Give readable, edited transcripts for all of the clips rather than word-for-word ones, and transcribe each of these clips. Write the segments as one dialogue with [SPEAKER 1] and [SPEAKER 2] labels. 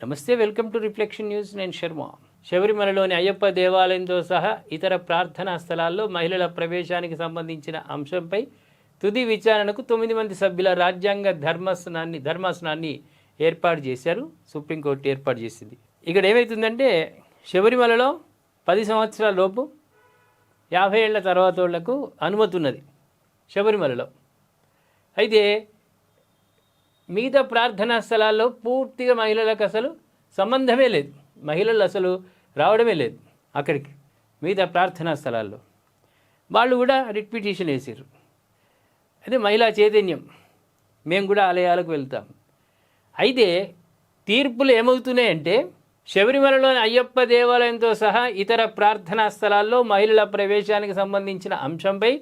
[SPEAKER 1] నమస్తే, welcome to reflection news. నేను శర్మ. శబరిమలలోని అయ్యప్ప దేవాలయంతో సహా ఇతర ప్రార్థనా స్థలాల్లో మహిళల ప్రవేశానికి సంబంధించిన అంశంపై తుది విచారణకు 9 మంది సభ్యుల రాజ్యాంగ ధర్మాసనాన్ని ఏర్పాటు చేశారు. సుప్రీంకోర్టు ఏర్పాటు చేసింది. ఇక్కడ ఏమవుతుందంటే, శబరిమలలో 10 సంవత్సరాల లోపు 50 ఏళ్ల తర్వాత వాళ్లకు అనుమతి ఉన్నది శబరిమలలో. అయితే మిగతా ప్రార్థనా స్థలాల్లో పూర్తిగా మహిళలకు అసలు సంబంధమే లేదు. మహిళలు అసలు రావడమే లేదు అక్కడికి. మిగతా ప్రార్థనా స్థలాల్లో వాళ్ళు కూడా రిట్ పిటిషన్ వేసారు. అయితే మహిళా చైతన్యం, మేము కూడా ఆలయాలకు వెళ్తాం. అయితే తీర్పులు ఏమవుతున్నాయంటే, శబరిమలలోని అయ్యప్ప దేవాలయంతో సహా ఇతర ప్రార్థనా స్థలాల్లో మహిళల ప్రవేశానికి సంబంధించిన అంశంపై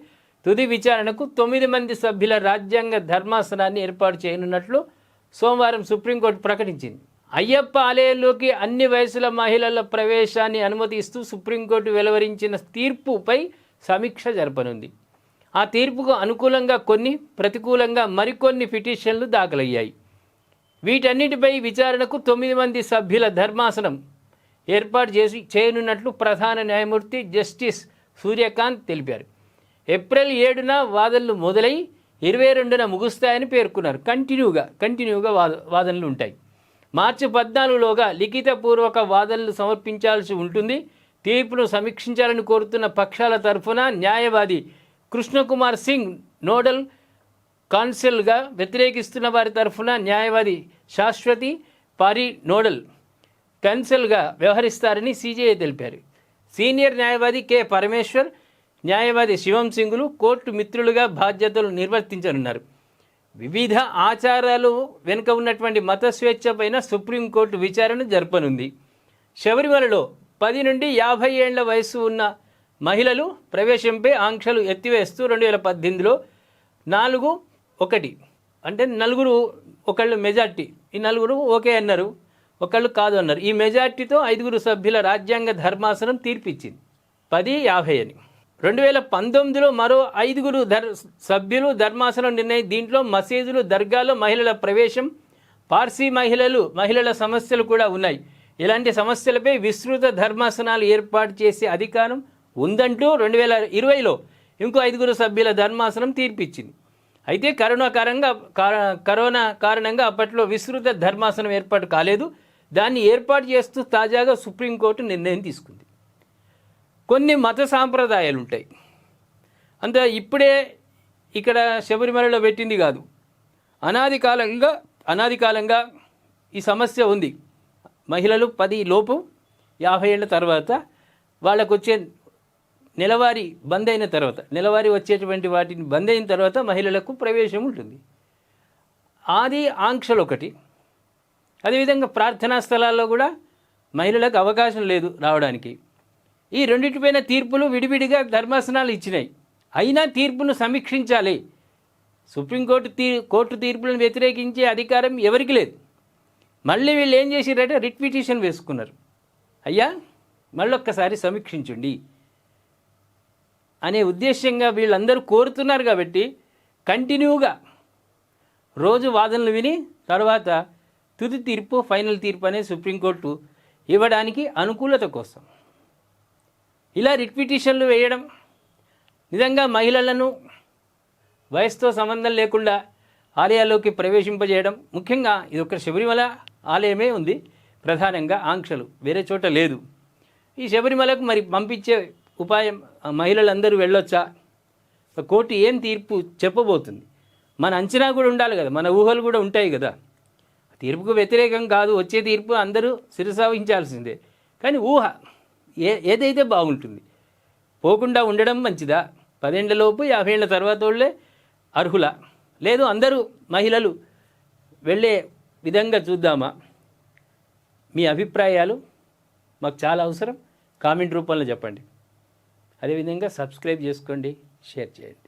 [SPEAKER 1] తుది విచారణకు 9 మంది సభ్యుల రాజ్యాంగ ధర్మాసనాన్ని ఏర్పాటు చేయనున్నట్లు సోమవారం సుప్రీంకోర్టు ప్రకటించింది. అయ్యప్ప ఆలయంలోకి అన్ని వయసుల మహిళల ప్రవేశాన్ని అనుమతిస్తూ సుప్రీంకోర్టు వెలువరించిన తీర్పుపై సమీక్ష జరపనుంది. ఆ తీర్పుకు అనుకూలంగా కొన్ని, ప్రతికూలంగా మరికొన్ని పిటిషన్లు దాఖలయ్యాయి. వీటన్నిటిపై విచారణకు 9 మంది సభ్యుల ధర్మాసనం ఏర్పాటు చేయనున్నట్లు ప్రధాన న్యాయమూర్తి జస్టిస్ సూర్యకాంత్ తెలిపారు. ఏప్రిల్ 7న వాదనలు మొదలై 22న ముగుస్తాయని పేర్కొన్నారు. కంటిన్యూగా వాదనలు ఉంటాయి. మార్చి 14లోగా లిఖితపూర్వక వాదనలు సమర్పించాల్సి ఉంటుంది. తీర్పును సమీక్షించాలని కోరుతున్న పక్షాల తరఫున న్యాయవాది కృష్ణకుమార్ సింగ్ నోడల్ కాన్సెల్గా, వ్యతిరేకిస్తున్న వారి తరఫున న్యాయవాది శాశ్వతి పారి నోడల్ కన్సల్గా వ్యవహరిస్తారని సీజేఐ తెలిపారు. సీనియర్ న్యాయవాది కె పరమేశ్వర్, న్యాయవాది శివం సింగులు కోర్టు మిత్రులుగా బాధ్యతలు నిర్వర్తించనున్నారు. వివిధ ఆచారాలు వెనుక ఉన్నటువంటి మత స్వేచ్ఛ పైన సుప్రీంకోర్టు విచారణ జరపనుంది. శబరిమలలో 10 నుండి 50 ఏళ్ల వయసు ఉన్న మహిళలు ప్రవేశంపై ఆంక్షలు ఎత్తివేస్తూ 2018లో 4-1 అంటే నలుగురు, ఒకళ్ళు మెజార్టీ, ఈ నలుగురు ఓకే అన్నారు, ఒకళ్ళు కాదు అన్నారు. ఈ మెజార్టీతో 5 సభ్యుల రాజ్యాంగ ధర్మాసనం తీర్పిచ్చింది 10-50 అని. 2019లో మరో 5 సభ్యులు ధర్మాసనం నిర్ణయం. దీంట్లో మసీదులు, దర్గాలో మహిళల ప్రవేశం, పార్సీ మహిళల సమస్యలు కూడా ఉన్నాయి. ఇలాంటి సమస్యలపై విస్తృత ధర్మాసనాలు ఏర్పాటు చేసే అధికారం ఉందంటూ 2020లో ఇంకో 5 సభ్యుల ధర్మాసనం తీర్పిచ్చింది. అయితే కరోనా కారణంగా అప్పట్లో విస్తృత ధర్మాసనం ఏర్పాటు కాలేదు. దాన్ని ఏర్పాటు చేస్తూ తాజాగా సుప్రీంకోర్టు నిర్ణయం తీసుకుంది. కొన్ని మత సాంప్రదాయాలు ఉంటాయి, అంత ఇప్పుడే ఇక్కడ శబరిమలలో పెట్టింది కాదు. అనాది కాలంగా ఈ సమస్య ఉంది. మహిళలు 10 లోపు 50 ఏళ్ల తర్వాత వాళ్ళకు వచ్చే నెలవారీ బంద్ అయిన తర్వాత, నెలవారీ వచ్చేటువంటి వాటిని బంద్ అయిన తర్వాత మహిళలకు ప్రవేశం ఉంటుంది. ఆది ఆంక్షలు ఒకటి. అదేవిధంగా ప్రార్థనా స్థలాల్లో కూడా మహిళలకు అవకాశం లేదు రావడానికి. ఈ రెండింటిపైన తీర్పులు విడివిడిగా ధర్మాసనాలు ఇచ్చినాయి. అయినా తీర్పును సమీక్షించాలి. కోర్టు తీర్పులను వ్యతిరేకించే అధికారం ఎవరికి లేదు. మళ్ళీ వీళ్ళు ఏం చేసిరంటే రిట్ పిటిషన్ వేసుకున్నారు. అయ్యా మళ్ళొక్కసారి సమీక్షించండి అనే ఉద్దేశంగా వీళ్ళందరూ కోరుతున్నారు. కాబట్టి కంటిన్యూగా రోజు వాదనలు విని తర్వాత తుది తీర్పు, ఫైనల్ తీర్పు అనేది సుప్రీంకోర్టు ఇవ్వడానికి అనుకూలత కోసం ఇలా రిట్ పిటిషన్లు వేయడం, నిజంగా మహిళలను వయసుతో సంబంధం లేకుండా ఆలయాల్లోకి ప్రవేశింపజేయడం. ముఖ్యంగా ఇది ఒక శబరిమల ఆలయమే ఉంది ప్రధానంగా ఆంక్షలు, వేరే చోట లేదు. ఈ శబరిమలకు మరి పంపించే ఉపాయం, మహిళలందరూ వెళ్ళొచ్చా, కోర్టు ఏం తీర్పు చెప్పబోతుంది, మన అంచనా కూడా ఉండాలి కదా, మన ఊహలు కూడా ఉంటాయి కదా. తీర్పుకు వ్యతిరేకం కాదు, వచ్చే తీర్పు అందరూ శిరసావహించాల్సిందే. కానీ ఊహ ఏదైతే బాగుంటుంది, పోకుండా ఉండడం మంచిదా, 10 ఏళ్లలోపు 50 ఏళ్ల తర్వాత వాళ్ళే అర్హులా, లేదు అందరూ మహిళలు వెళ్ళే విధంగా చూద్దామా? మీ అభిప్రాయాలు మాకు చాలా అవసరం. కామెంట్ రూపంలో చెప్పండి. అదేవిధంగా సబ్స్క్రైబ్ చేసుకోండి, షేర్ చేయండి.